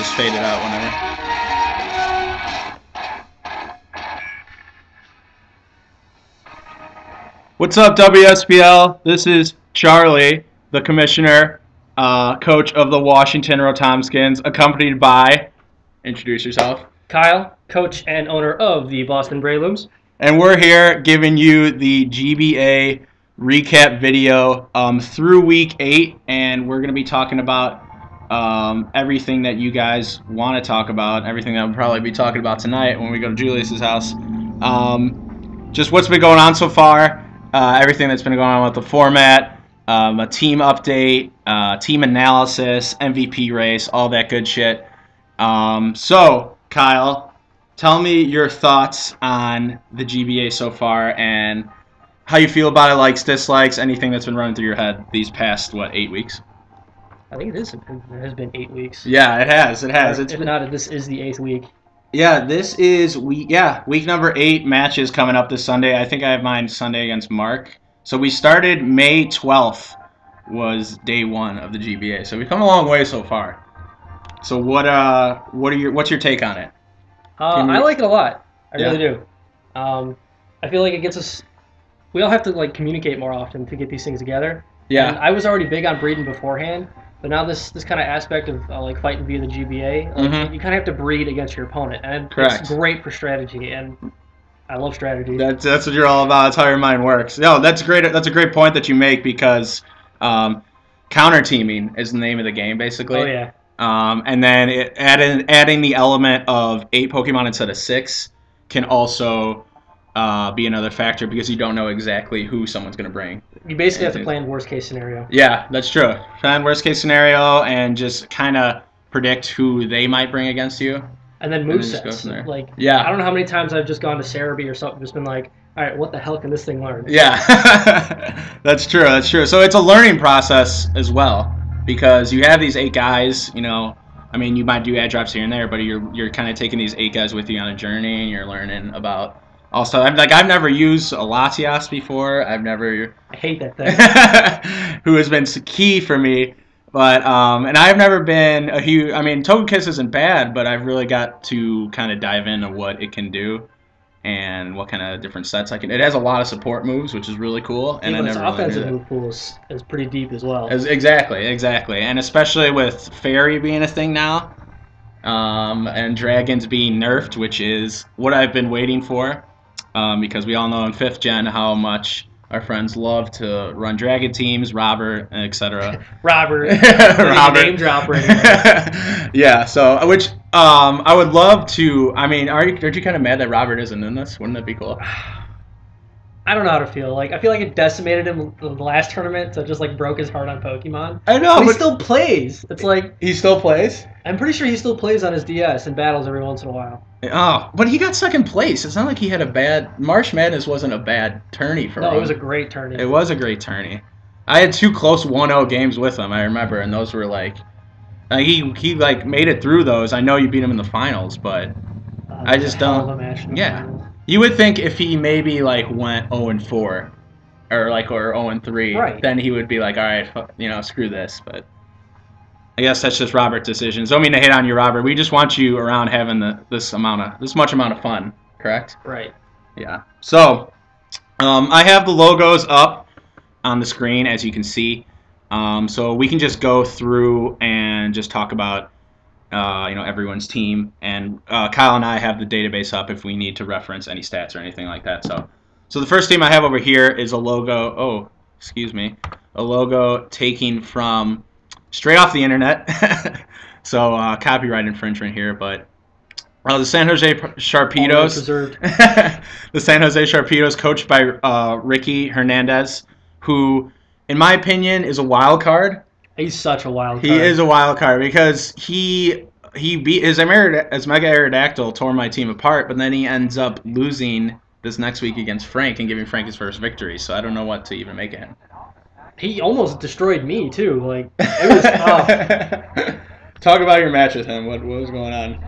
just fade it out whenever. What's up, WSPL? This is Charlie, the commissioner, coach of the Washington Rotom-skins, accompanied by, introduce yourself. Kyle, coach and owner of the Boston Brelooms. And we're here giving you the GBA recap video through week 8, and we're going to be talking about everything that you guys want to talk about, everything that we'll probably be talking about tonight when we go to Julius's house. Just what's been going on so far, everything that's been going on with the format, a team update, team analysis, MVP race, all that good shit. So, Kyle, tell me your thoughts on the GBA so far and how you feel about it, likes, dislikes, anything that's been running through your head these past, what, 8 weeks? I think it has been 8 weeks. Yeah, it has. It has. If not, this is the 8th week. Yeah, this is week number 8, matches coming up this Sunday. I think I have mine Sunday against Mark. So we started May 12th was day 1 of the GBA. So we've come a long way so far. So what's your take on it? I like it a lot. I really do. I feel like it gets us. We all have to like communicate more often to get these things together. Yeah. And I was already big on breeding beforehand, but now this kind of aspect of like fighting via the GBA, like, you kind of have to breed against your opponent, and Correct. It's great for strategy, and I love strategy. That's what you're all about. That's how your mind works. No, that's great. That's a great point that you make because counter teaming is the name of the game, basically. Oh yeah. And then adding the element of 8 Pokemon instead of 6 can also be another factor because you don't know exactly who someone's going to bring. You basically have to plan worst case scenario. Yeah, that's true. Plan worst case scenario and just kind of predict who they might bring against you. And then movesets. Like, yeah. I don't know how many times I've just gone to Cerebi or something, just been like, all right, what the hell can this thing learn? Yeah, that's true. That's true. So it's a learning process as well because you have these 8 guys. You know, I mean, you might do ad drops here and there, but you're kind of taking these 8 guys with you on a journey, and you're learning about. Also, I've never used a Latias before. I hate that thing. Who has been key for me, but and I've never been a huge. I mean, Togekiss isn't bad, but I've really got to kind of dive into what it can do and what kind of different sets I can. It has a lot of support moves, which is really cool. And its offensive move pool is pretty deep as well. Exactly, and especially with Fairy being a thing now, and Dragons being nerfed, which is what I've been waiting for. Because we all know in 5th gen how much our friends love to run Dragon teams, Robert, etc. Robert. Name drop right here. Yeah, so, which I would love to, I mean, aren't you kind of mad that Robert isn't in this? Wouldn't that be cool? I don't know how to feel. Like, I feel like it decimated him in the last tournament, so it just like broke his heart on Pokemon. I know, but he still plays. It's like he still plays? I'm pretty sure he still plays on his DS and battles every once in a while. Oh, but he got 2nd place. It's not like he had a bad. March Madness wasn't a bad tourney for him. No, it was a great tourney. It was a great tourney. I had 2 close 1-0 games with him, I remember, and those were like he like made it through those. I know you beat him in the finals, but I just don't. Yeah. You would think if he maybe like went 0-4 or 0-3, right, then he would be like, all right, you know, screw this. But I guess that's just Robert's decisions. Don't mean to hate on you, Robert. We just want you around having this much amount of fun. Correct? Right. Yeah. So I have the logos up on the screen, as you can see. So we can just go through and just talk about everyone's team, and Kyle and I have the database up if we need to reference any stats or anything like that. So the first team I have over here is a logo. Oh, excuse me, a logo taken from straight off the internet. So copyright infringement here, but the San Jose Sharpedos. The San Jose Sharpedos, coached by Ricky Hernandez, who, in my opinion, is a wild card. He's such a wild card. He is a wild card because he beat his Mega Aerodactyl, tore my team apart, but then he ends up losing this next week against Frank and giving Frank his first victory. So I don't know what to even make of him. He almost destroyed me too. Like, it was tough. Talk about your match with him. What was going on?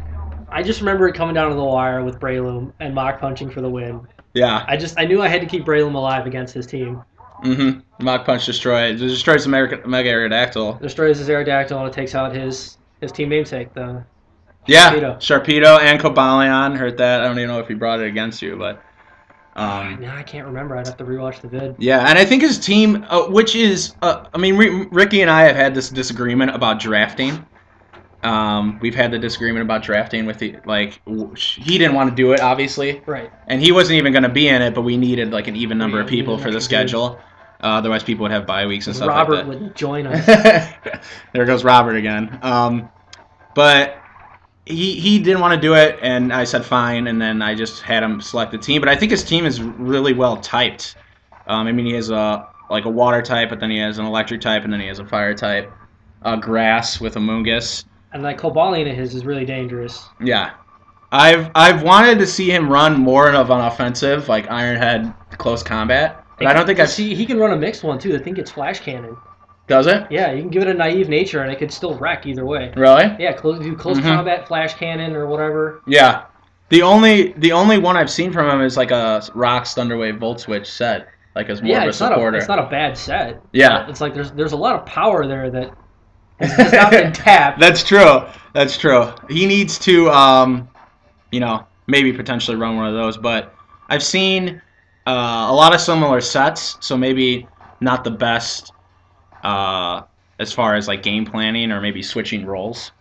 I just remember it coming down to the wire with Breloom and mock punching for the win. Yeah. I knew I had to keep Breloom alive against his team. Mm-hmm. Mock punch destroys the Mega Aerodactyl. Destroys his Aerodactyl, and it takes out his team namesake, the Yeah, Sharpedo and Cobalion hurt that. I don't even know if he brought it against you, but... no, I can't remember. I'd have to rewatch the vid. Yeah, and I think his team, which is... I mean, Ricky and I have had this disagreement about drafting. We've had the disagreement about drafting with the... Like, he didn't want to do it, obviously. Right. And he wasn't even going to be in it, but we needed, like, an even number of people for the schedule. Otherwise, people would have bye weeks and stuff like that. Robert would join us. There goes Robert again. But he didn't want to do it, and I said fine, and then I just had him select the team. But I think his team is really well typed. I mean, he has a water type, but then he has an electric type, and then he has a fire type. Grass with a Mungus. And that Cobalion of his is really dangerous. Yeah. I've wanted to see him run more of an offensive, like Ironhead close combat. But I don't think he can run a mixed one too. I think it's Flash Cannon. Does it? Yeah, you can give it a naive nature, and it could still wreck either way. Really? Yeah, do close combat, Flash Cannon, or whatever. Yeah. The only one I've seen from him is like a Rocks Thunderwave Volt Switch set, like as more of a supporter. It's not a bad set. Yeah. It's like there's a lot of power there that has not been tapped. That's true. That's true. He needs to, maybe potentially run one of those. But I've seen a lot of similar sets, so maybe not the best. As far as like game planning or maybe switching roles,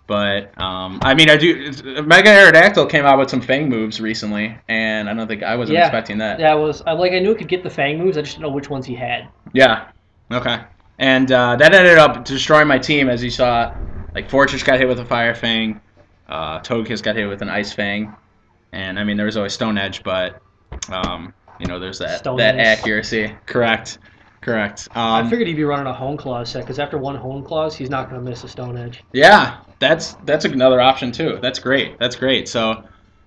but I mean Mega Aerodactyl came out with some Fang moves recently, and I don't think I wasn't expecting that. Yeah, I knew it could get the Fang moves. I just didn't know which ones he had. Yeah, okay, and that ended up destroying my team, as you saw. Like Fortress got hit with a Fire Fang, Togekiss got hit with an Ice Fang, and I mean there was always Stone Edge, but there's that accuracy. Correct. I figured he'd be running a Hone Claws set, because after one Hone Claws, he's not going to miss a Stone Edge. Yeah, that's another option too. That's great. So,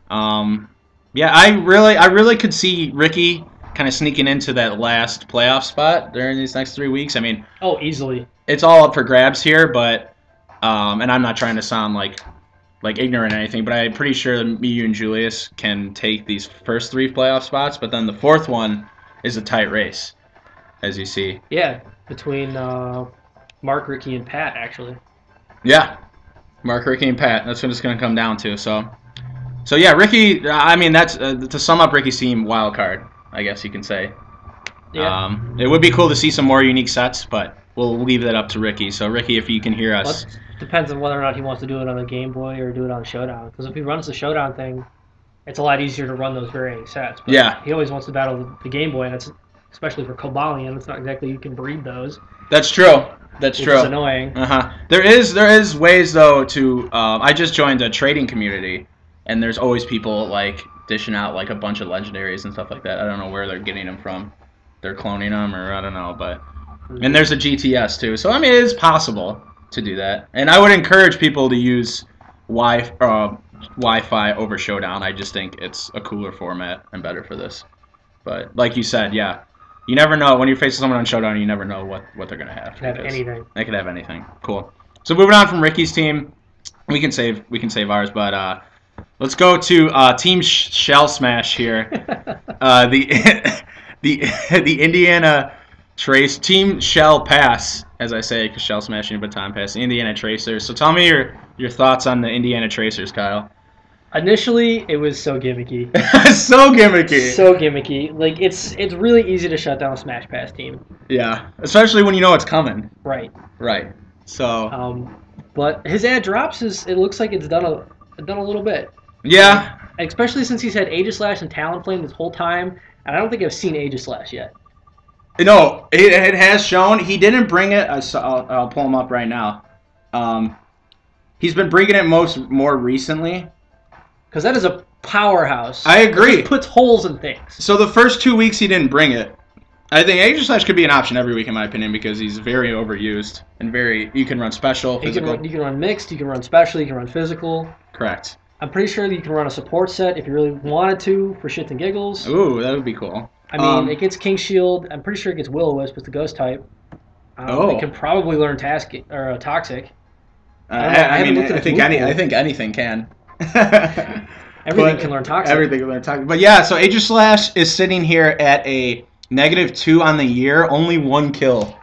I really could see Ricky kind of sneaking into that last playoff spot during these next 3 weeks. I mean, easily. It's all up for grabs here, but and I'm not trying to sound like ignorant or anything, but I'm pretty sure that me, you, and Julius can take these first 3 playoff spots, but then the 4th one is a tight race. As you see. Yeah, between Mark, Ricky, and Pat, actually. Yeah, Mark, Ricky, and Pat. That's what it's going to come down to. So yeah, Ricky, I mean, that's to sum up Ricky's team, wild card, I guess you can say. Yeah. It would be cool to see some more unique sets, but we'll leave that up to Ricky. So, Ricky, if you can hear us. Well, it depends on whether or not he wants to do it on the Game Boy or do it on Showdown. Because if he runs the Showdown thing, it's a lot easier to run those varying sets. But yeah. He always wants to battle the Game Boy, and it's... Especially for Cobalion, it's not exactly you can breed those. That's true. Which is annoying. There is ways though to. I just joined a trading community, and there's always people like dishing out like a bunch of legendaries and stuff like that. I don't know where they're getting them from. They're cloning them, or I don't know, but. And there's a GTS too, so I mean it is possible to do that. And I would encourage people to use Wi-Fi over Showdown. I just think it's a cooler format and better for this. But like you said, yeah. You never know. When you're facing someone on Showdown, you never know what they're going to have. They could have anything. They could have anything. Cool. So moving on from Ricky's team, we can save ours, but let's go to Team Shell Smash here. The Indiana Trace Team Shell Pass, as I say, because Shell Smashing a baton pass. The Indiana Tracers. So tell me your thoughts on the Indiana Tracers, Kyle. Initially, it was so gimmicky. So gimmicky. So gimmicky. Like it's really easy to shut down a Smash Pass team. Yeah, especially when you know it's coming. Right. So. But his ad drops it looks like it's done a little bit. Yeah. Especially since he's had Aegislash and Talonflame this whole time, and I don't think I've seen Aegislash yet. No, it has shown. He didn't bring it. I'll pull him up right now. He's been bringing it more recently. Because that is a powerhouse. I agree. It puts holes in things. So the first 2 weeks he didn't bring it. I think Aegislash could be an option every week in my opinion because he's very overused and you can run special, physical. You can run mixed, you can run special, you can run physical. Correct. I'm pretty sure that you can run a support set if you really wanted to for shits and giggles. Ooh, that would be cool. I mean, it gets King Shield. I'm pretty sure it gets Will-O-Wisp with the Ghost type. It can probably learn Toxic. I think anything can. Everything can learn Toxic. Everything can learn Toxic. But yeah, so Aegislash is sitting here at a -2 on the year, only 1 kill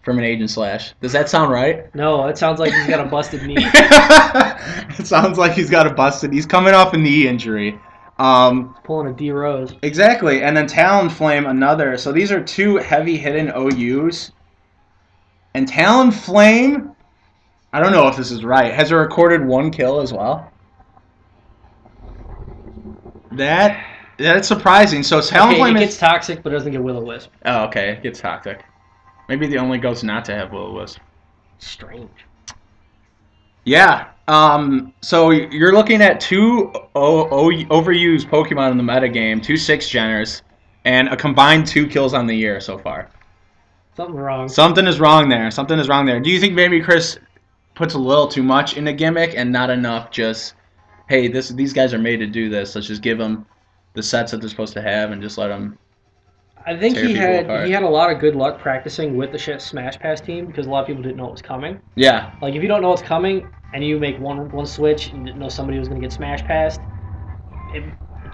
from an Agent Slash. Does that sound right? No, it sounds like he's got a busted knee. It sounds like he's got a busted. He's coming off a knee injury. Pulling a D Rose. Exactly, and then Talonflame another. So these are two heavy hitting OUs. And Talonflame, I don't know if this is right, has a recorded 1 kill as well. That's surprising. So Talonflame gets toxic, but doesn't get Will-O-Wisp. Oh, okay, it gets toxic. Maybe the only ghost not to have Will-O-Wisp. Strange. Yeah. So you're looking at 2 overused Pokemon in the metagame, 2 6-geners, and a combined 2 kills on the year so far. Something wrong. Something is wrong there. Something is wrong there. Do you think maybe Chris puts a little too much in a gimmick and not enough just, hey, these guys are made to do this. Let's just give them the sets that they're supposed to have and just let them. I think he had a lot of good luck practicing with the Smash Pass team because a lot of people didn't know it was coming. Yeah. Like if you don't know what's coming and you make one switch and you didn't know somebody was going to get Smash Passed, it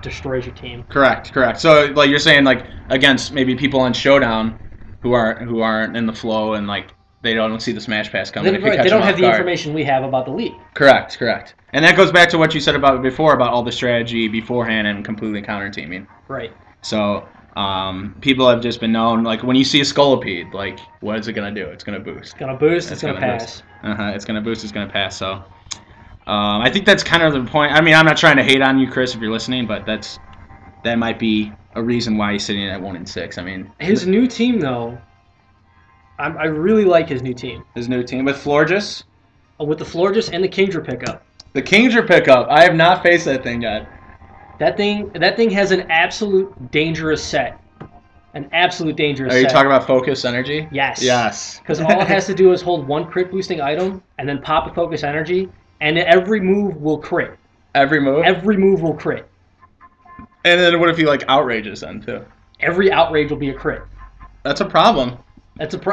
destroys your team. Correct. So like you're saying like against maybe people on Showdown who aren't in the flow and like they don't see the Smash Pass coming. They don't have the information we have about the league. Correct. And that goes back to what you said about before about all the strategy beforehand and completely counter teaming. Right. So people have just been known, like when you see a Scolipede, like what is it going to do? It's going to boost. It's going to boost, it's going to pass. It's going to boost, it's going to pass. So I think that's kind of the point. I mean, I'm not trying to hate on you, Chris, if you're listening, but that might be a reason why he's sitting at 1-6. I mean, his new team, though, I really like his new team. His new team with Florges? With the Florges and the Kingdra pickup. The Kingdra pickup. I have not faced that thing yet. That thing has an absolute dangerous set. An absolute dangerous set. Are you talking about Focus Energy? Yes. Yes. Because all it has to do is hold 1 crit boosting item and then pop a Focus Energy, and every move will crit. Every move? Every move will crit. And then what if he like outrages then too? Every outrage will be a crit. That's a problem. That's a huge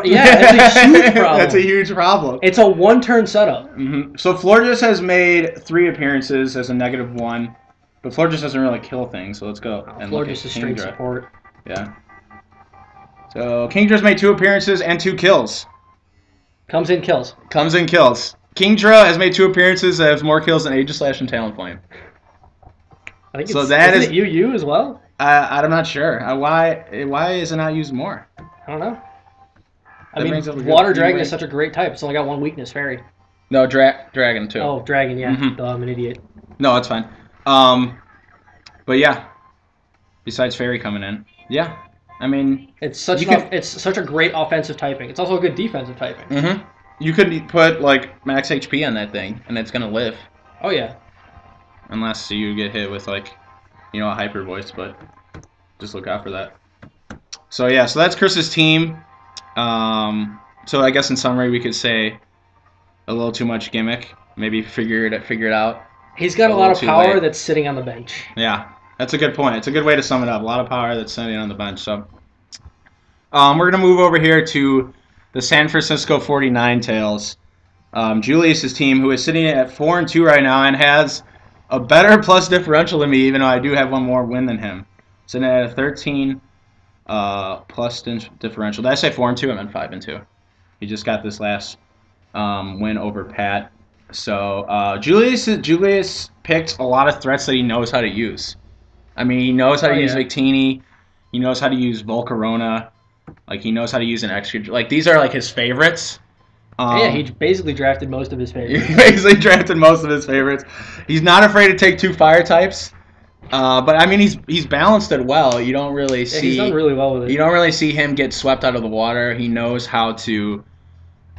problem. That's a huge problem. It's a 1-turn setup. Mm-hmm. So Florges has made 3 appearances as a -1, but Florges doesn't really kill things. So let's go and look at Florges is straight support. Yeah. So Kingdra's made 2 appearances and 2 kills. Comes in kills. Kingdra has made 2 appearances and has more kills than Aegis Slash and Talonflame. I think so. Isn't it UU as well? I'm not sure. Why is it not used more? I don't know. I mean, Water Dragon is such a great type. It's only got 1 weakness, Fairy. No, Dragon too. Oh, Dragon, yeah. Mm-hmm. I'm an idiot. No, it's fine. But yeah, besides Fairy coming in, yeah. I mean, it's such a great offensive typing. It's also a good defensive typing. Mm-hmm. You could put like max HP on that thing, and it's gonna live. Oh yeah. Unless you get hit with like, a hyper voice, but just look out for that. So yeah, so that's Chris's team. So I guess in summary we could say a little too much gimmick. Maybe figure it out. He's got a lot of power that's sitting on the bench. Yeah, that's a good point. It's a good way to sum it up. A lot of power that's sitting on the bench. So we're gonna move over here to the San Francisco 49tails. Julius's team, who is sitting at 4-2 right now and has a better plus differential than me, even though I do have 1 more win than him. Sitting at a 13 plus differential. Did I say 4-2? I meant 5-2. He just got this last win over Pat. So Julius picked a lot of threats that he knows how to use. I mean, he knows how to use Victini. He knows how to use Volcarona. Like, he knows how to use an extra. Like, these are like his favorites. He basically drafted most of his favorites. He's not afraid to take 2 fire types. But I mean, he's balanced it well. You don't really see. He's done really well with it. You don't really see him get swept out of the water. He knows how to,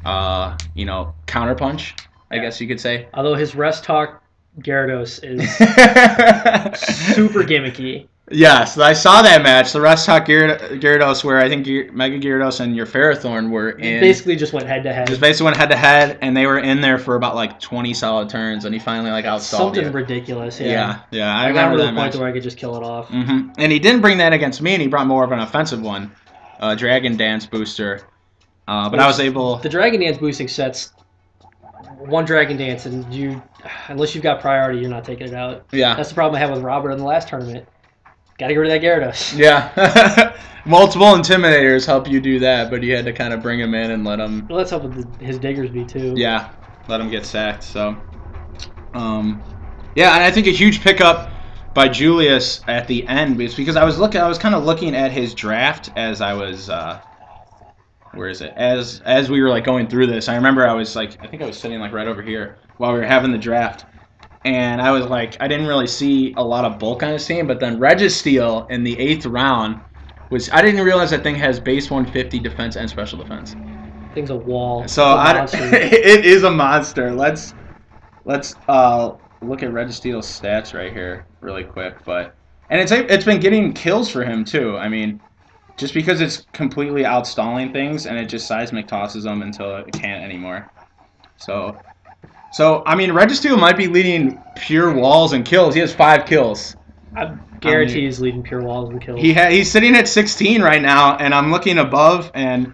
counterpunch. I guess you could say. Although his Rest Talk Gyarados is super gimmicky. Yes, I saw that match, the Rest Talk Gyarados, where I think Mega Gyarados and your Ferrothorn were in. Basically just went head-to-head. And they were in there for about like 20 solid turns, and he finally outstalled something ridiculous, yeah. Yeah, I remember that match. I got to the point where I could just kill it off. Mm-hmm. And he didn't bring that against me, and he brought more of an offensive one, Dragon Dance booster. But I was able. The Dragon Dance boosting sets. 1 Dragon Dance, and unless you've got priority, you're not taking it out. Yeah. That's the problem I had with Robert in the last tournament. Got to get rid of that Gyarados. Yeah. Multiple Intimidators help you do that, but you had to kind of bring him in and let him... Well, let's help with his Diggersby, too. Yeah, let him get sacked, so... yeah, and I think a huge pickup by Julius at the end is because I was kind of looking at his draft as I was... where is it? As we were, like, going through this, I remember I was, like... I think I was sitting, like, right over here while we were having the draft. And I was like, I didn't really see a lot of bulk on his team, but then Registeel in the 8th round was, I didn't realize that thing has base 150 defense and special defense. Thing's a wall. So it is a monster. Let's look at Registeel's stats right here really quick, and it's been getting kills for him too. I mean, just because it's completely outstalling things and it just seismic tosses them until it can't anymore. So, I mean, Registeel might be leading pure walls and kills. He has 5 kills. I guarantee he's leading pure walls and kills. He's sitting at 16 right now, and I'm looking above, and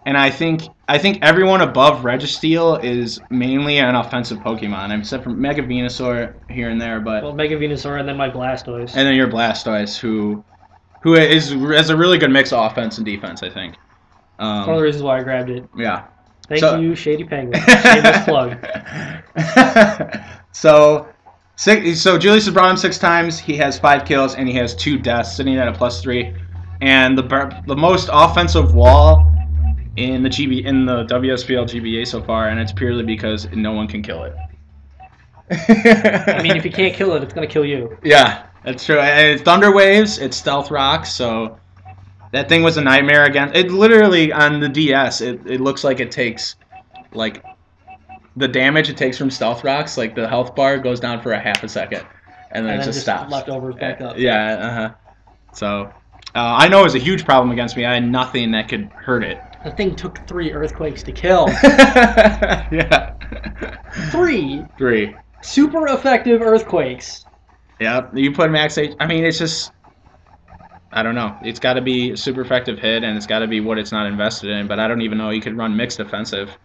I think everyone above Registeel is mainly an offensive Pokemon, except for Mega Venusaur here and there. But well, Mega Venusaur and then my Blastoise. And then your Blastoise, who has a really good mix of offense and defense, I think. One of the reasons why I grabbed it. Yeah. Thank you, Shady Penguin. Shameless plug. So Julius has brought him 6 times. He has 5 kills and he has 2 deaths, sitting at a +3. And the most offensive wall in the WSPL GBA so far, and it's purely because no one can kill it. I mean, if you can't kill it, it's gonna kill you. Yeah, that's true. And it's Thunder Waves, it's Stealth Rocks, so. That thing was a nightmare against. It literally, on the DS, it looks like it takes, like, the damage it takes from Stealth Rocks, like the health bar goes down for a half a second, and then it just stops. Leftovers back up. Yeah, So, I know it was a huge problem against me. I had nothing that could hurt it. The thing took 3 Earthquakes to kill. Yeah. 3 super effective Earthquakes. Yeah, you put max H. I mean, it's just... I don't know. It's got to be a super effective hit, and it's got to be what it's not invested in. But I don't even know. He could run mixed defensive.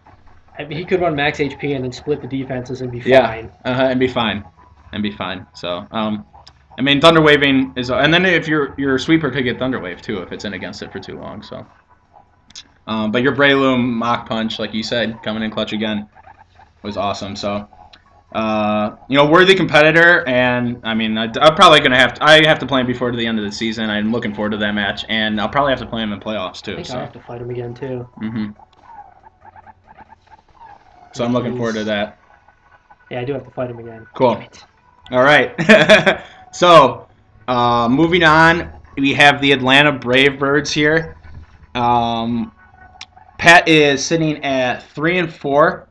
I mean, he could run max HP and then split the defenses and be fine. Yeah, and be fine. So, I mean, Thunder Waving is... And then if your sweeper could get Thunder Wave, too, if it's in against it for too long. So, but your Breloom Mach Punch, like you said, coming in clutch again, was awesome. So... worthy competitor, and I mean, I'm probably gonna I have to play him before to the end of the season. I'm looking forward to that match, and I'll probably have to play him in playoffs too. I think I have to fight him again too. So I'm looking forward to that. Yeah, I do have to fight him again. Cool. All right. So, moving on, we have the Atlanta Bravebirds here. Pat is sitting at 3-4.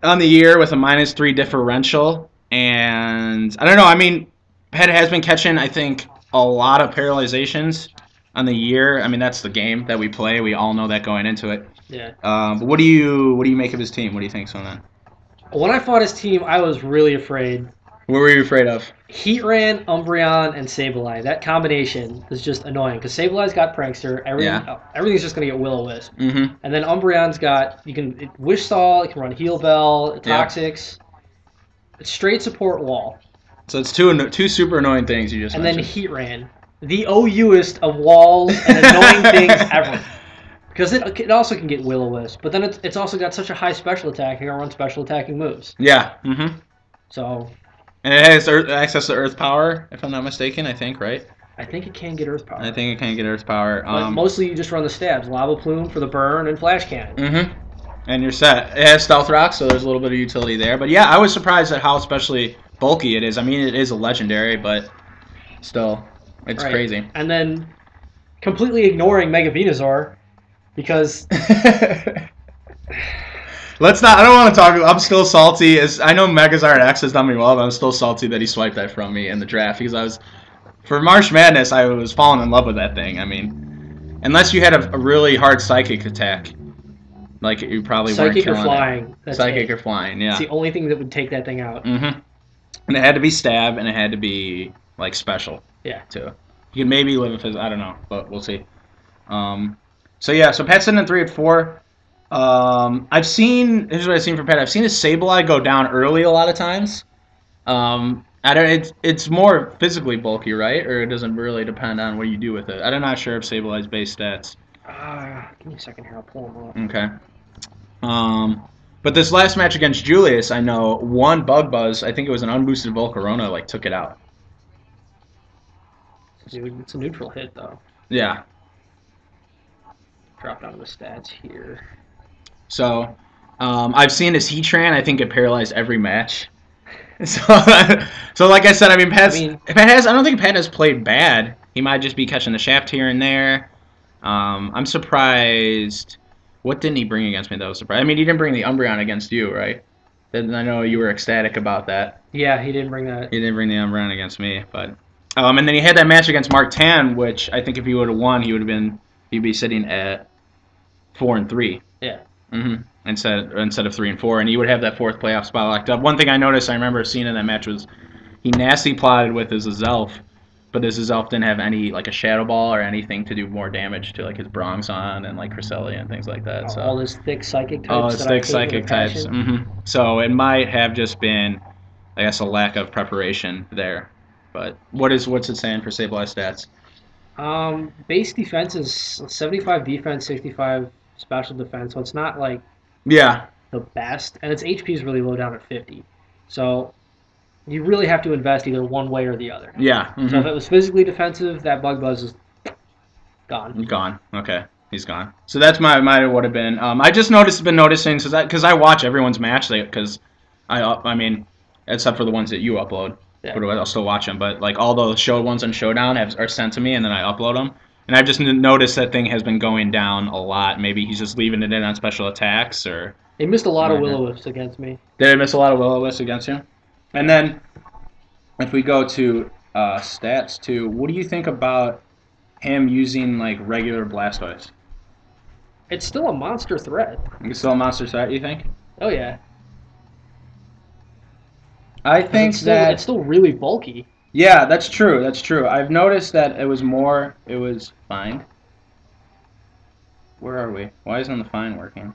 On the year with a -3 differential, and I don't know. I mean, Pat has been catching, I think, a lot of paralyzations on the year. I mean, that's the game that we play. We all know that going into it. Yeah. But what do you make of his team? What do you think, Sonan? When I fought his team, I was really afraid. What were you afraid of? Heatran, Umbreon, and Sableye. That combination is just annoying because Sableye's got Prankster. Everything's just going to get Will-O-Wisp. And then Umbreon's got, Wish Saw, you can run Heal Bell, Toxics. It's straight support wall. So it's two super annoying things you just mentioned. And then Heatran, the OUest of walls and annoying things ever. Because it also can get Will-O-Wisp, but then it's also got such a high special attack, you can run special attacking moves. Yeah. So... And it has access to Earth Power, if I'm not mistaken, I think, right? I think it can get Earth Power. I think it can get Earth Power. But mostly you just run the stabs. Lava Plume for the burn and Flash Cannon. And you're set. It has Stealth Rock, so there's a little bit of utility there. But yeah, I was surprised at how especially bulky it is. I mean, it is a legendary, but still, it's crazy. And then completely ignoring Mega Venusaur because... I don't want to talk. I'm still salty. I know Megazard X has done me well, but I'm still salty that he swiped that from me in the draft because for March Madness, I was falling in love with that thing. I mean, unless you had a really hard Psychic attack, like you probably weren't killing Psychic or Flying. Psychic or Flying, yeah. It's the only thing that would take that thing out. And it had to be Stab, and it had to be like special. Yeah. Too. You could maybe live with his. I don't know, but we'll see. So Pat's sitting at 3-4. Here's what I've seen for Pat. I've seen his Sableye go down early a lot of times. I don't. It's more physically bulky, right? Or it doesn't really depend on what you do with it. I'm not sure of Sableye's base stats. Give me a second here. I'll pull them up. Okay. But this last match against Julius, I know one Bug Buzz. I think it was an unboosted Volcarona. Like took it out. Dude, it's a neutral hit though. Yeah. Drop down the stats here. So, I've seen his Heatran. I think it paralyzed every match. So, so like I said, I mean, Pat has. I don't think Pat has played bad. He might just be catching the shaft here and there. I'm surprised. What didn't he bring against me that was surprised? I mean, he didn't bring the Umbreon against you, right? And I know you were ecstatic about that. Yeah, he didn't bring that. He didn't bring the Umbreon against me, but and then he had that match against Mark Tan, which I think if he would have won, he'd be sitting at 4-3. Yeah. Instead of 3-4, and he would have that fourth playoff spot locked up. One thing I noticed, I remember seeing in that match was he nasty plotted with his Azelf, but his Azelf didn't have any like a Shadow Ball or anything to do more damage to like his Bronzong and like Cresselia and things like that. So all his thick psychic types. All his thick psychic types. So it might have just been, I guess, a lack of preparation there. But what's it saying for Sableye stats? Base defense is 75 defense, 65 special defense, so it's not like the best, and its HP is really low down at 50. So you really have to invest either one way or the other. Yeah. So if it was physically defensive, that Bug Buzz is gone. Gone. Okay, he's gone. So that's my would have been. I just been noticing because I watch everyone's match because I mean, except for the ones that you upload. Yeah. But I'll still watch them. But like all the ones on Showdown are sent to me, and then I upload them. And I've just noticed that thing has been going down a lot. Maybe he's just leaving it in on special attacks, or he missed a lot of Will-O-Wisps against me. Did he miss a lot of Will-O-Wisps against you? And then if we go to stats too, what do you think about him using like regular Blastoise? It's still a monster threat. It's still a monster threat, you think? Oh yeah. I think it's still really bulky. Yeah, that's true. That's true. I've noticed that it was fine. Where are we? Why isn't the fine working?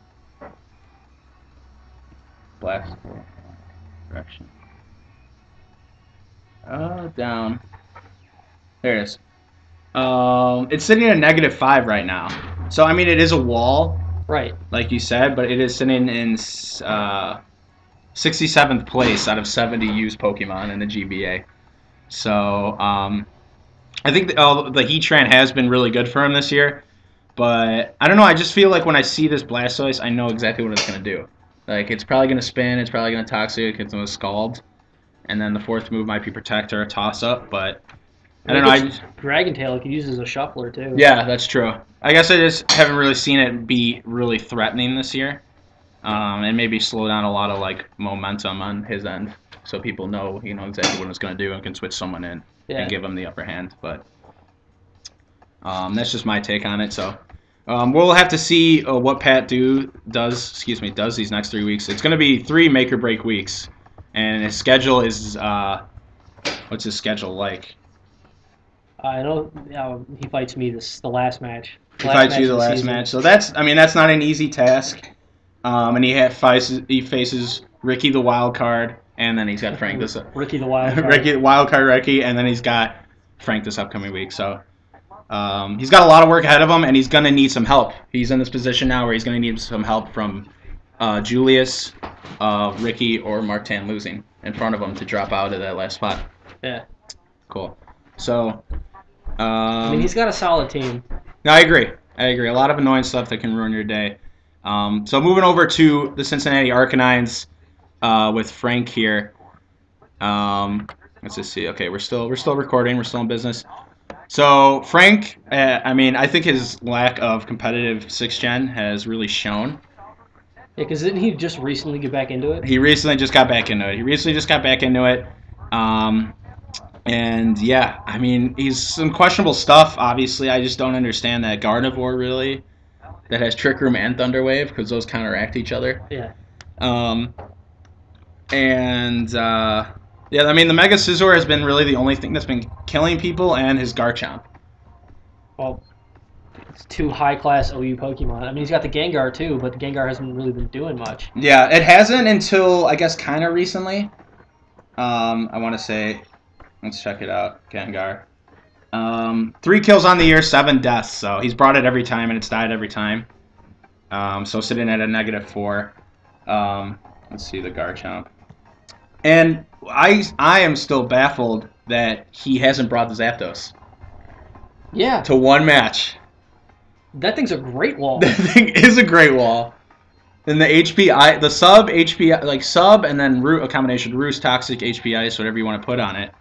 Blast direction. Oh, down. There it is. It's sitting at -5 right now. So I mean, it is a wall, right? Like you said, but it is sitting in 67th place out of 70 used Pokemon in the GBA. So, I think the Heatran has been really good for him this year, but I don't know, I just feel like when I see this Blastoise, I know exactly what it's going to do. Like, it's probably going to spin, it's probably going to Toxic, it's going to Scald, and then the fourth move might be Protect or a Toss-Up, but I don't know. Dragon Tail, it can use as a shuffler, too. Yeah, that's true. I guess I just haven't really seen it be really threatening this year, and maybe slow down a lot of, like, momentum on his end. So people know, exactly what it's going to do and can switch someone in and give them the upper hand. But that's just my take on it. So we'll have to see what Pat does these next 3 weeks. It's going to be 3 make or break weeks, and his schedule is what's his schedule like? I know he fights me the last match. He fights you the last match. So that's not an easy task. And he faces Ricky the wild card. And then he's got Frank Ricky the wild card. Ricky, and then he's got Frank this upcoming week. So he's got a lot of work ahead of him, and he's going to need some help. He's in this position now where he's going to need some help from Julius, Ricky, or Martin losing in front of him to drop out of that last spot. Yeah. Cool. So, I mean, he's got a solid team. No, I agree. A lot of annoying stuff that can ruin your day. So moving over to the Cincinnati Arcanines. With Frank here. Let's just see. Okay, we're still recording. We're still in business. So Frank, I mean, I think his lack of competitive 6th gen has really shown. Yeah, because didn't he just recently get back into it? He recently just got back into it. And yeah, I mean, he's some questionable stuff. Obviously, I just don't understand that Gardevoir really that has Trick Room and Thunder Wave because those counteract each other. Yeah. Yeah, I mean, the Mega Scizor has been really the only thing that's been killing people, and his Garchomp. Well, it's 2 high-class OU Pokemon. I mean, he's got the Gengar, too, but the Gengar hasn't really been doing much. Yeah, it hasn't until, I guess, kind of recently. I want to say, let's check it out. Gengar. 3 kills on the year, 7 deaths. So he's brought it every time, and it's died every time. So sitting at a -4. Let's see the Garchomp. And I am still baffled that he hasn't brought the Zapdos. Yeah. To one match. That thing's a great wall. That thing is a great wall. And the HPI, the sub HPI, like sub and then root, a combination Roost, Toxic, HP Ice, whatever you want to put on it.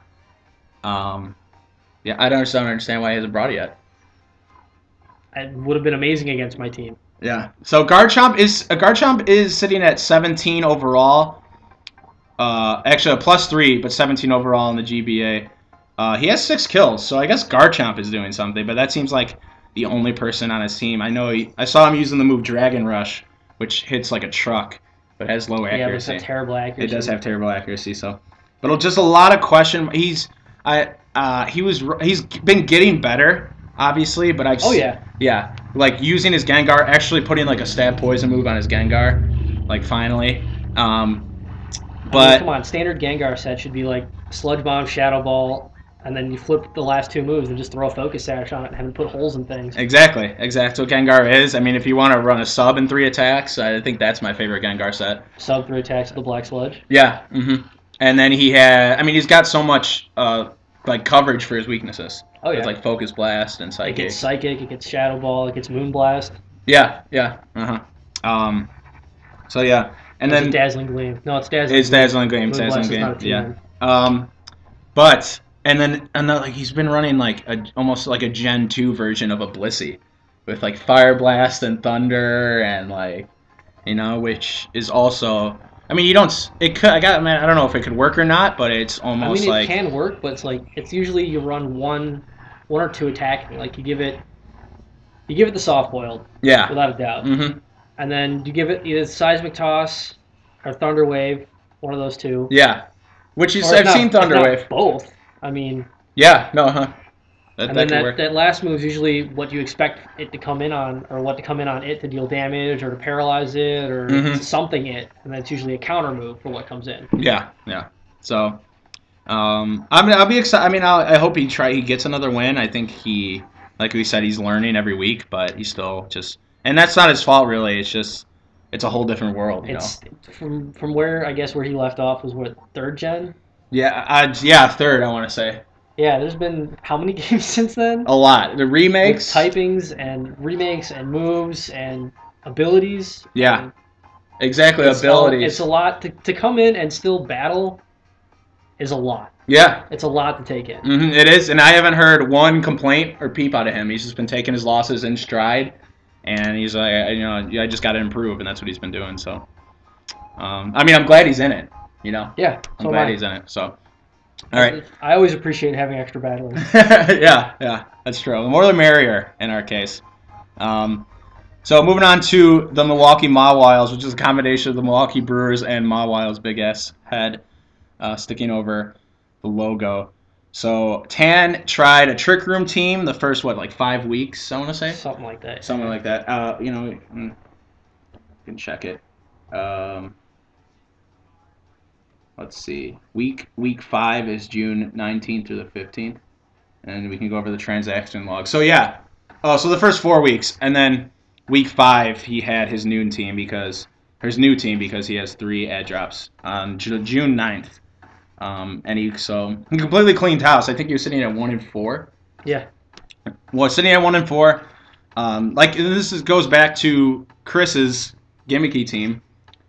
Yeah, I don't understand why he hasn't brought it yet. It would have been amazing against my team. Yeah. So Garchomp is sitting at 17 overall. Actually, a +3, but 17 overall in the GBA. He has 6 kills, so I guess Garchomp is doing something. But that seems like the only person on his team. I know I saw him using the move Dragon Rush, which hits like a truck, but has low accuracy. Yeah, but it's got terrible accuracy. It does have terrible accuracy. So, but just a lot of question. He's been getting better, obviously, but I've yeah, like using his Gengar, actually putting like a stab poison move on his Gengar, like finally. But I mean, come on, standard Gengar set should be like Sludge Bomb, Shadow Ball, and then you flip the last 2 moves and just throw a Focus Sash on it and have it put holes in things. Exactly what Gengar is. I mean, if you want to run a sub and 3 attacks, I think that's my favorite Gengar set. Sub 3 attacks with the Black Sludge. Yeah. And then he's got so much like coverage for his weaknesses. Oh yeah. It's like Focus Blast and Psychic. It gets Psychic, it gets Shadow Ball, it gets Moon Blast. Yeah. So yeah. And then Dazzling Gleam. No, it's Dazzling Gleam. It's Dazzling Gleam. Moon Dazzling Blast Gleam. Yeah. But and then like he's been running like almost like a Gen 2 version of a Blissey with like Fire Blast and Thunder and like which is also, I mean, I don't know if it could work or not, but it's almost it can work, but it's usually you run one or 2 attacking. Like you give it the soft boiled. Yeah. Without a doubt. And then you give it either Seismic Toss or Thunder Wave, one of those 2. Yeah. Which I've seen Thunder Wave. Both. I mean. Yeah. No. That could work. That last move is usually what you expect it to come in on, or what to come in on it to deal damage, or to paralyze it, or something it, and that's usually a counter move for what comes in. Yeah. So, I'll be excited. I mean, I hope he gets another win. I think like we said, he's learning every week, but he's still just, and that's not his fault really. It's a whole different world. It's from where I guess where he left off was what, 3rd gen? Yeah. 3rd. I want to say. Yeah, there's been how many games since then? A lot. The remakes. With typings and moves and abilities. Yeah. Exactly, abilities. It's a lot. To come in and still battle is a lot. Yeah. It's a lot to take in. It is, and I haven't heard one complaint or peep out of him. He's just been taking his losses in stride, and he's like, I just got to improve, and that's what he's been doing. So, I mean, I'm glad he's in it, Yeah. I'm glad he's in it, so. All right. I always appreciate having extra battling. Yeah, that's true. The more the merrier in our case. So moving on to the Milwaukee Mawiles, which is a combination of the Milwaukee Brewers and Mawiles' big ass head sticking over the logo. So Tan tried a Trick Room team the first 5 weeks, I want to say. Something like that. Something like that. You can check it. Let's see. Week 5 is June 19th through the 15th, and we can go over the transaction log. So yeah. So the first 4 weeks, and then week 5 he had his new team because he has 3 ad drops on June 9th. And he completely cleaned house. I think he was sitting at 1-4. Yeah. Well, sitting at 1-4. Goes back to Chris's gimmicky team.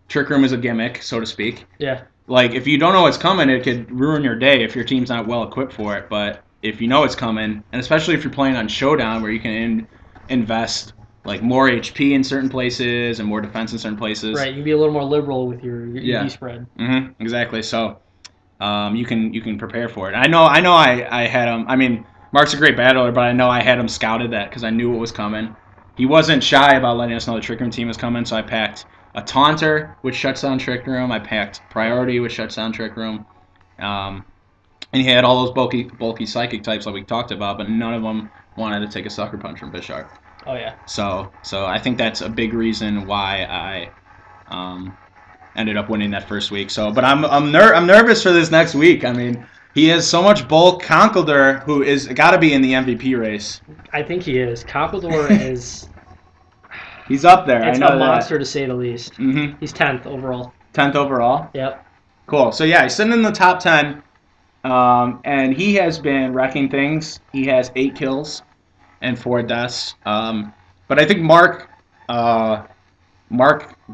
Trick Room is a gimmick, so to speak. Yeah. Like, if you don't know what's coming, it could ruin your day if your team's not well equipped for it. But if you know it's coming, and especially if you're playing on Showdown, where you can invest more HP in certain places and more defense in certain places. Right, you can be a little more liberal with your EV spread. Exactly. So, you can prepare for it. I know. I had him. I mean, Mark's a great battler, but I know I had him scouted that because I knew what was coming. He wasn't shy about letting us know the Trick Room team was coming, so I packed a Taunter, which shuts down Trick Room. I packed Priority, which shuts down Trick Room. And he had all those bulky psychic types like we talked about, but none of them wanted to take a Sucker Punch from Bisharp. Oh, yeah. So I think that's a big reason why I ended up winning that first week. So, but I'm nervous for this next week. I mean, he has so much bulk. Conkeldurr, who is got to be in the MVP race. I think he is. Conkeldurr is. He's up there. It's I know a monster that. to say the least. Mm-hmm. He's 10th overall. 10th overall. Yep. Cool. So yeah, he's sitting in the top 10, and he has been wrecking things. He has 8 kills and 4 deaths. But I think Mark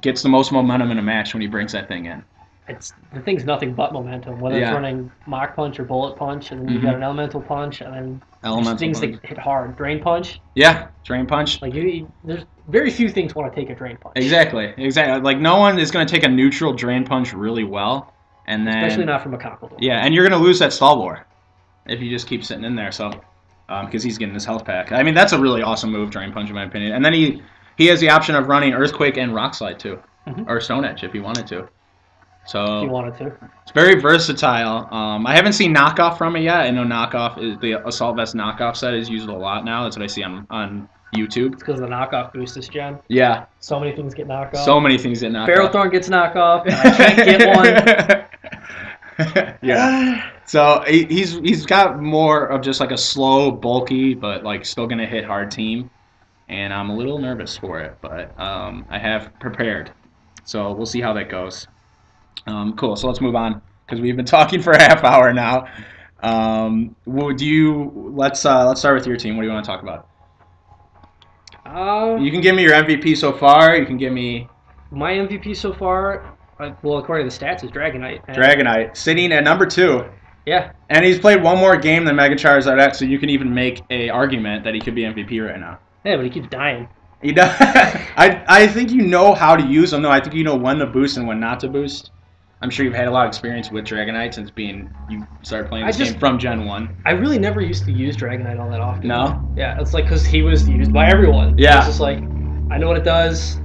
gets the most momentum in a match when he brings that thing in. The thing's nothing but momentum. Whether it's running Mach Punch or Bullet Punch, and then you've got an Elemental Punch, and then things that hit hard. Drain Punch. Yeah, Drain Punch. Like there's very few things want to take a Drain Punch. Exactly. Like no one is going to take a neutral Drain Punch really well, and then especially not from a Conkeldurr. Yeah, and you're going to lose that Stalwar if you just keep sitting in there. So, because he's getting his health pack. I mean, that's a really awesome move, Drain Punch, in my opinion. And then he has the option of running Earthquake and Rock Slide too, or Stone Edge if he wanted to. So if you wanted to. It's very versatile. I haven't seen knockoff from it yet. I know knockoff is the Assault Vest knockoff set is used a lot now. That's what I see on YouTube. It's because of the knockoff boost this gen. Yeah. So many things get knocked off. So many things get knocked off. Ferrothorn gets knocked off, and I can't get one. Yeah. So he's got more of just like a slow, bulky, but like still gonna hit hard team, and I'm a little nervous for it, but I have prepared. So we'll see how that goes. Cool. So let's move on because we've been talking for a half hour now. Let's start with your team. What do you want to talk about? You can give me your MVP so far. You can give me my MVP so far. Well, according to the stats, is Dragonite. Dragonite sitting at number 2. Yeah. And he's played one more game than Mega Charizard X, so you can even make a argument that he could be MVP right now. Yeah, but he keeps dying. He does. I think you know how to use them, though. I think you know when to boost and when not to boost. I'm sure you've had a lot of experience with Dragonite since you started playing this game from Gen 1. I really never used to use Dragonite all that often. No? Yeah, it's like because he was used by everyone. Yeah. It's just like, I know what it does.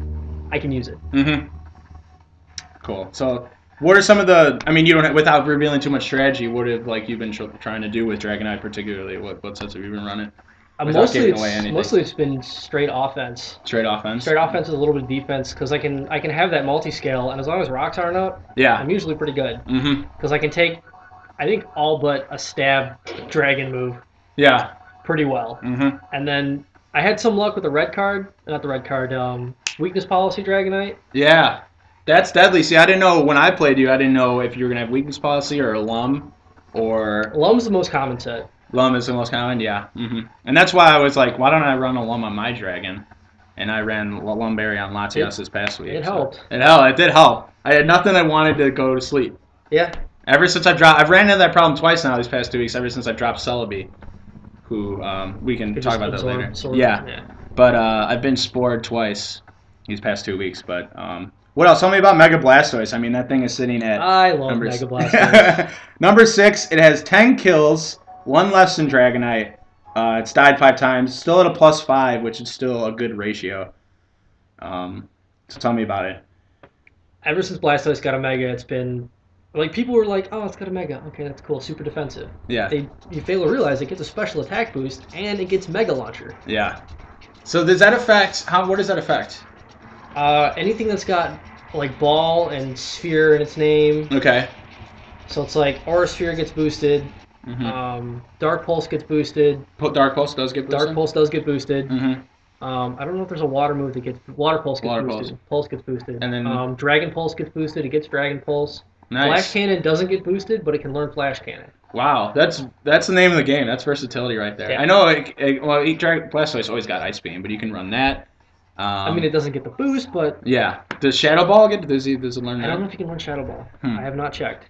I can use it. Mm-hmm. Cool. So, what are some of the? I mean, you don't without revealing too much strategy. What have you've been trying to do with Dragonite particularly? What sets have you been running? Mostly it's been straight offense. Straight offense. Straight offense with a little bit of defense because I can have that multi-scale, and as long as rocks aren't up, I'm usually pretty good. Because I can take, I think all but a stab dragon move. Yeah. Pretty well. And then I had some luck with the red card, not the red card, weakness policy Dragonite. Yeah. That's deadly. See, I didn't know when I played you. I didn't know if you were gonna have weakness policy or a Lum, or Lum's the most common set. Lum is the most common, yeah. And that's why I was like, why don't I run a Lum on my dragon? And I ran Lumberry on Latias this past week. It helped. It did help. I had nothing that wanted to go to sleep. Yeah. Ever since I've ran into that problem twice now these past 2 weeks. Ever since I dropped Celebi, who we can talk about that later. Yeah. But I've been spored twice these past 2 weeks. But what else? Tell me about Mega Blastoise. I mean, that thing is sitting at. I love Mega Blastoise. Number 6. It has 10 kills. 1 less than Dragonite. It's died 5 times. Still at a +5, which is still a good ratio. So tell me about it. Ever since Blastoise got a Mega, it's been like people were like, "Oh, it's got a Mega. Okay, that's cool. Super defensive." Yeah. You fail to realize it gets a special attack boost and it gets Mega Launcher. Yeah. So does that affect? What does that affect? Anything that's got like Ball and Sphere in its name. Okay. So it's like Aura Sphere gets boosted. Dark Pulse gets boosted. Dark Pulse does get boosted? Dark Pulse does get boosted. I don't know if there's a water move that gets... Water Pulse gets boosted. Pulse gets boosted. And then... Dragon Pulse gets boosted. It gets Dragon Pulse. Nice. Flash Cannon doesn't get boosted, but it can learn Flash Cannon. Wow. That's the name of the game. That's versatility right there. Yeah. I know... Blastoise always got Ice Beam, but you can run that. I mean, it doesn't get the boost, but... Yeah. Does Shadow Ball get... Does it learn that? I don't know if you can learn Shadow Ball. I have not checked.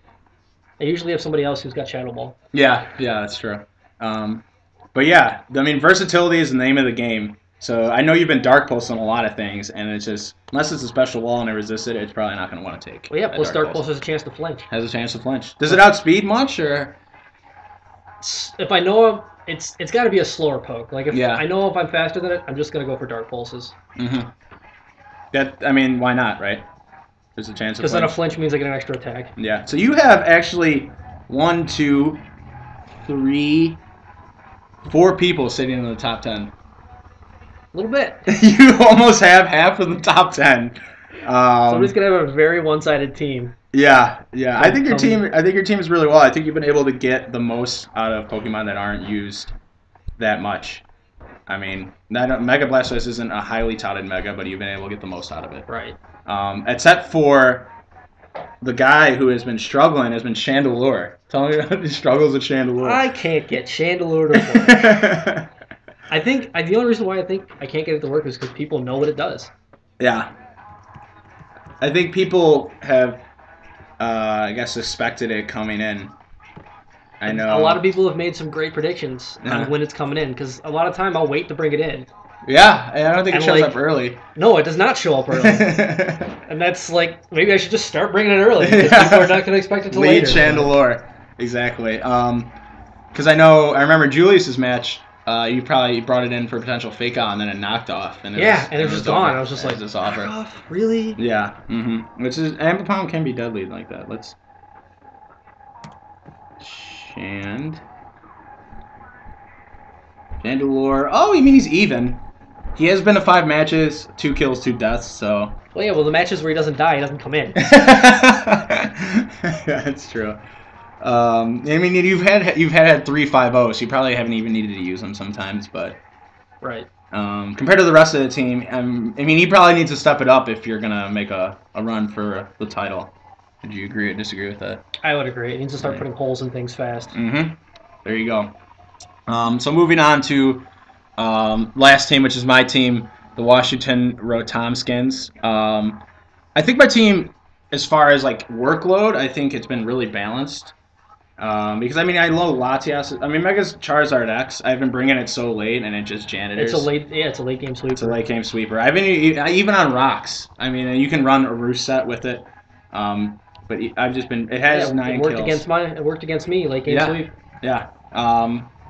I usually have somebody else who's got Shadow Ball. Yeah, that's true. But yeah, I mean, versatility is the name of the game. So I know you've been Dark Pulse on a lot of things, and it's just, unless it's a special wall and it resists it, it's probably not going to want to take. Well, yeah, plus Dark Pulse has a chance to flinch. Has a chance to flinch. Does it outspeed much, or? If I know it's got to be a slower poke. Like, if I know if I'm faster than it, I'm just going to go for Dark Pulses. I mean, why not, right? There's a chance of because then a flinch means I get an extra attack. Yeah. So you have actually 1, 2, 3, 4 people sitting in the top 10. A little bit. You almost have half of the top 10. Somebody's gonna have a very one-sided team. Yeah. I think your team is really well. I think you've been able to get the most out of Pokemon that aren't used that much. I mean, Mega Blastoise isn't a highly touted Mega, but you've been able to get the most out of it. Right. Except for the guy who has been struggling has been Chandelure. Tell me about his struggles with Chandelure. I can't get Chandelure to work. I think the only reason why I think I can't get it to work is because people know what it does. Yeah. I think people have, I guess, suspected it coming in. I know. A lot of people have made some great predictions on when it's coming in, because a lot of time I'll wait to bring it in. Yeah, I don't think it shows up early. No, it does not show up early. And that's like, maybe I should just start bringing it early, because people are not going to expect it till later. Lead Chandelure. Exactly. Because I remember Julius's match. You probably brought it in for a potential fake out, and then it knocked off. And it was just gone. I was just like, this offer. Off? Really? Yeah. Which is, Ambipom can be deadly like that. Let's Chandelure. Oh, you mean he's even? He has been to 5 matches, 2 kills, 2 deaths. So. Well, yeah. Well, the matches where he doesn't die, he doesn't come in. Yeah, that's true. I mean, you've had 3 5-0s, so you probably haven't even needed to use them sometimes, but right. Compared to the rest of the team, I mean, he probably needs to step it up if you're gonna make a run for the title. Would you agree or disagree with that? I would agree. He needs to start putting holes in things fast. There you go. So moving on to last team, which is my team, the Washington Rotom-skins. I think my team, as far as like workload, I think it's been really balanced. Because I mean, I love Latias. I mean, Mega's Charizard X. I've been bringing it so late, and it just janitors. It's a late game sweeper. It's a late game sweeper. I've been even on rocks. I mean, you can run a roost set with it. But I've just been. It has 9 kills. It worked against me late game sweep. Yeah.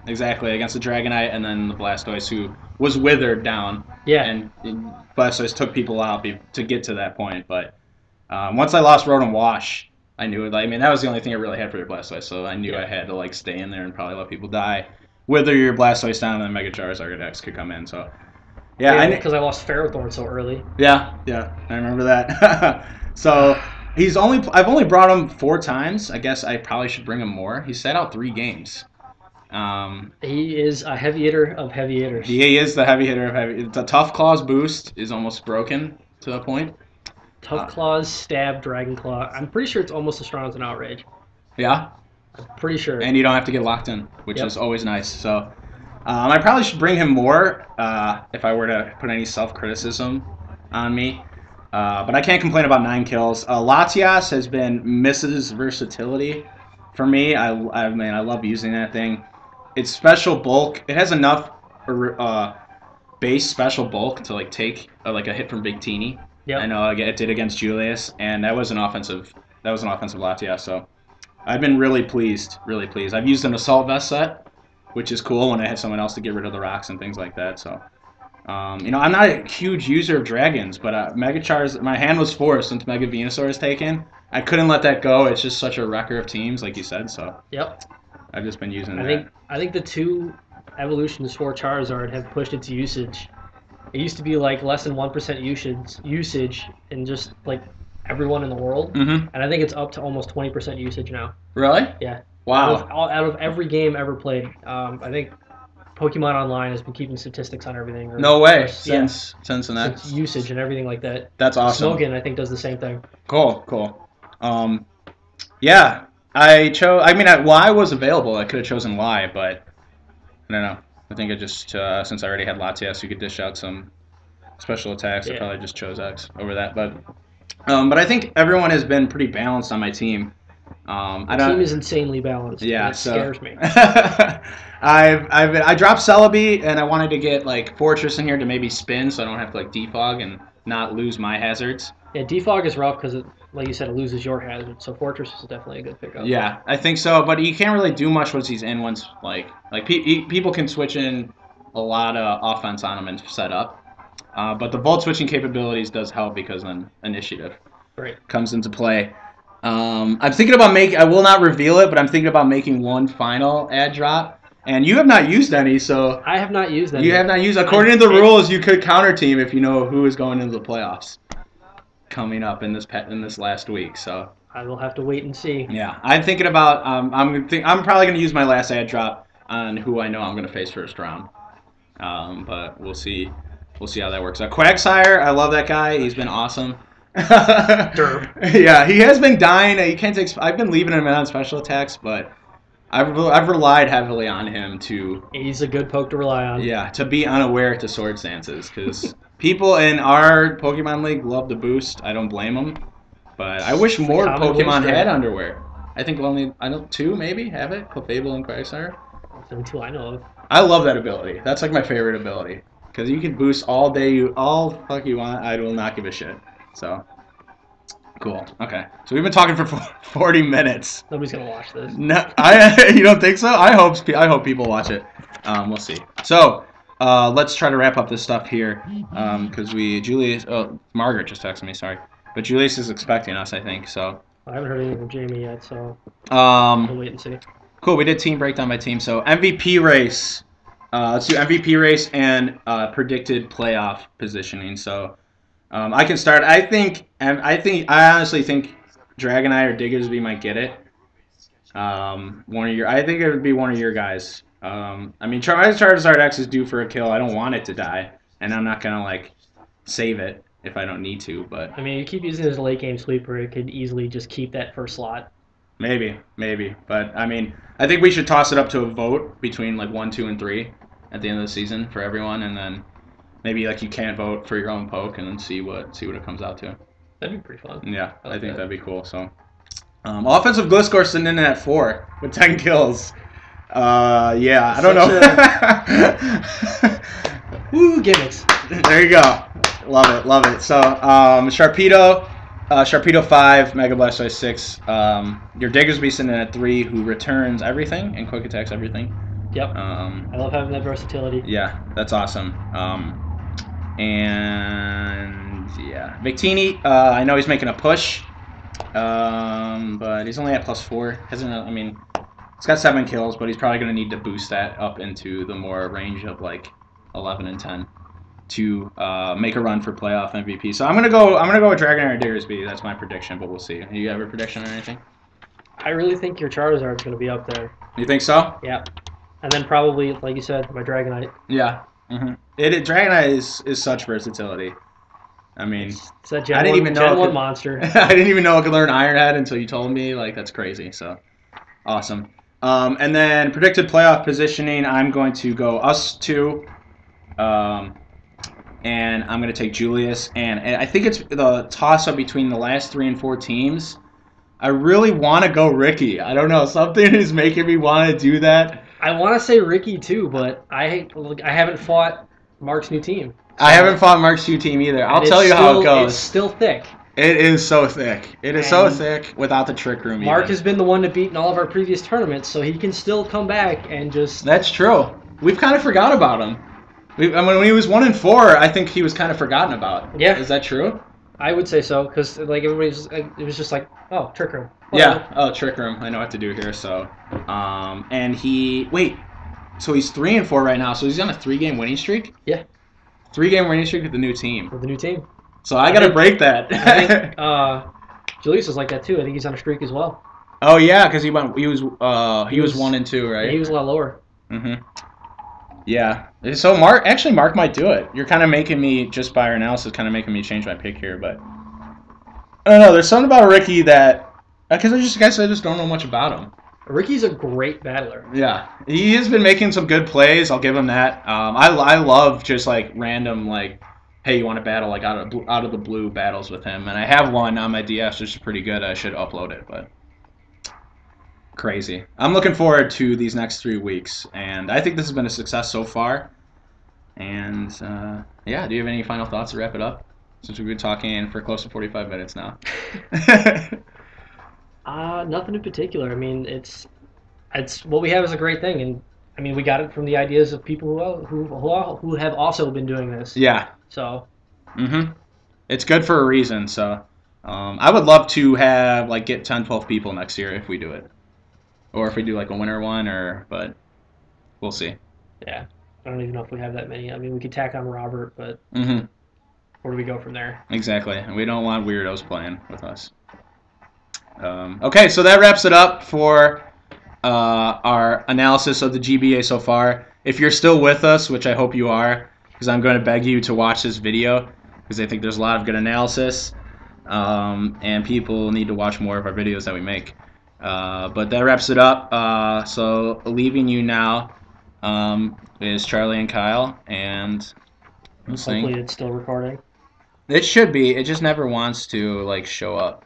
Exactly, against the Dragonite and then the Blastoise, who was withered down. Yeah. And Blastoise took people out to get to that point. But once I lost Rotom Wash, I knew it. I mean, that was the only thing I really had for your Blastoise, so I knew I had to like stay in there and probably let people die. Wither your Blastoise down, and then Mega Charizard X could come in. So yeah, because I lost Ferrothorn so early. Yeah, I remember that. So I've only brought him 4 times. I guess I probably should bring him more. He sat out 3 games. He is a heavy hitter of heavy hitters. He is the heavy hitter of heavy. The Tough Claws boost is almost broken to a point. Tough Claws, Stab, Dragon Claw. I'm pretty sure it's almost as strong as an Outrage. Yeah? I'm pretty sure. And you don't have to get locked in, which is always nice. So I probably should bring him more if I were to put any self-criticism on me. But I can't complain about 9 kills. Latias has been Mrs. Versatility for me. I mean, I love using that thing. It's special bulk. It has enough base special bulk to like take like a hit from Big Teeny. Yeah, I know it did against Julius, and that was an offensive Latias. So I've been really pleased. I've used an Assault Vest set, which is cool when I have someone else to get rid of the rocks and things like that. So I'm not a huge user of dragons, but Mega Charizard, my hand was forced since Mega Venusaur is taken. I couldn't let that go. It's just such a wrecker of teams, like you said. So I've just been using that. I think the 2 evolutions for Charizard have pushed its usage. It used to be like less than 1% usage in just like everyone in the world, and I think it's up to almost 20% usage now. Really? Yeah. Wow. Out of every game ever played, I think Pokemon Online has been keeping statistics on everything. No way. Since usage and everything like that. That's awesome. Smogon, I think, does the same thing. Cool. Yeah. I was available. I could have chosen Y, but I don't know. I think I just, since I already had Latias, you could dish out some special attacks. I probably just chose X over that. But I think everyone has been pretty balanced on my team. The team is insanely balanced. Yeah, it scares me. I dropped Celebi, and I wanted to get like Fortress in here to maybe spin, so I don't have to like defog and not lose my hazards. Yeah, defog is rough because, like you said, it loses your hazard. So Fortress is definitely a good pickup. Yeah, I think so. But you can't really do much once he's in. Once people can switch in a lot of offense on him and set up. But the Volt switching capabilities does help because then initiative comes into play. I'm thinking about I will not reveal it, but I'm thinking about making one final ad drop. And you have not used any, so I have not used any. You have not used. According to the rules, you could counter team if you know who is going into the playoffs. coming up in this last week. So I will have to wait and see. yeah, I'm thinking about I'm probably gonna use my last ad drop on who I know I'm gonna face first round. But we'll see. We'll see how that works. Quagsire, I love that guy. He's been awesome. Derp. Yeah, he has been dying. He can't take. I've been leaving him on special attacks, but I've relied heavily on him to. He's a good poke to rely on. Yeah, to be unaware to sword stances, because people in our Pokemon League love to boost. I don't blame them, but I wish more Pokemon had underwear. I think only 2 maybe have it. Clefable and Quagsire. That's the only 2 I know of. I love that ability. That's like my favorite ability. Because you can boost all day, all the fuck you want. I will not give a shit. So, cool. Okay. So we've been talking for 40 minutes. Nobody's gonna watch this. No, you don't think so? I hope people watch it. We'll see. So, let's try to wrap up this stuff here. Because Julius, Margaret just texted me, sorry. But Julius is expecting us, I think. So. I haven't heard anything from Jamie yet, so we'll wait and see. Cool. We did team breakdown by team. So MVP race. Let's do MVP race and predicted playoff positioning. So I can start. I honestly think Dragonite or Diggersby might get it. I think it would be one of your guys. I mean, Charizard X is due for a kill. I don't want it to die, and I'm not gonna like save it if I don't need to. But I mean, you keep using it as a late game sweeper, it could easily just keep that first slot. Maybe. But I mean, I think we should toss it up to a vote between like 1, 2, and 3 at the end of the season for everyone, and then maybe like you can't vote for your own poke and then see what it comes out to. That'd be pretty fun. Yeah, I think that'd be cool. So, offensive Gliscor sitting in at 4 with 10 kills. Yeah, I don't know. Woo, gimmicks. There you go. Love it. So, Sharpedo 5, Mega Blastoise 6. Your Diggersby sitting in at 3, who returns everything and quick attacks everything. Yep. I love having that versatility. Yeah, that's awesome. And yeah, Victini. I know he's making a push, but he's only at +4. He's got 7 kills, but he's probably going to need to boost that up into the more range of like 11 and 10 to make a run for playoff MVP. So I'm gonna go with Dragonite or Diggersby. That's my prediction, but we'll see. You have a prediction or anything? I really think your Charizard's going to be up there. You think so? Yeah. And then probably, like you said, my Dragonite. Yeah. Dragonite is such versatility. I mean, it's that Gen 1 monster. I didn't even know it could learn Iron Head until you told me. Like, that's crazy. So, awesome. And then predicted playoff positioning, I'm going to go us 2. And I'm going to take Julius. And I think it's the toss-up between the last 3 and 4 teams. I really want to go Ricky. I don't know. Something is making me want to do that. I want to say Ricky too, but I haven't fought Mark's new team. So I haven't fought Mark's new team either. I'll tell you how it goes. It's still thick. It is so thick. It is so thick without the Trick Room. Mark has been the one to beat in all of our previous tournaments, so he can still come back and just... That's true. We've kind of forgot about him. When he was 1 and 4, I think he was kind of forgotten about. Yeah. Is that true? I would say so, because like it was just like, oh, Trick Room. Whatever. Yeah. Oh, Trick Room. I know what to do here. So, and so he's 3 and 4 right now. So he's on a 3-game winning streak. Yeah. 3-game winning streak with the new team. With the new team. So I gotta break that. I think Julius is like that too. I think he's on a streak as well. Oh yeah, because he was 1 and 2, right? Yeah, he was a lot lower. Yeah. So Mark might do it. You're kind of making me, just by your analysis, kind of making me change my pick here, but I don't know. There's something about Ricky that, because I just don't know much about him. Ricky's a great battler. Yeah, he has been making some good plays. I'll give him that. I love just like random like, hey, you want to battle like out of the blue battles with him, and I have one on my DS, which is pretty good. I should upload it, but crazy. I'm looking forward to these next 3 weeks, and I think this has been a success so far. And yeah, do you have any final thoughts to wrap it up? Since we've been talking for close to 45 minutes now. Nothing in particular. I mean, it's what we have is a great thing, and I mean, we got it from the ideas of people who have also been doing this. Yeah. So. It's good for a reason. So, I would love to have get 10, 12 people next year if we do it, or if we do like a winter one, but we'll see. Yeah. I don't even know if we have that many. I mean, we could tack on Robert, but. where do we go from there? Exactly. And we don't want weirdos playing with us. Okay, so that wraps it up for our analysis of the GBA so far. If you're still with us, which I hope you are, because I'm going to beg you to watch this video, because I think there's a lot of good analysis, and people need to watch more of our videos that we make. But that wraps it up. So leaving you now is Charlie and Kyle, and we'll see. Hopefully it's still recording. It should be. It just never wants to like show up.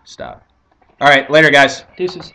Stop. All right, later, guys. Deuces.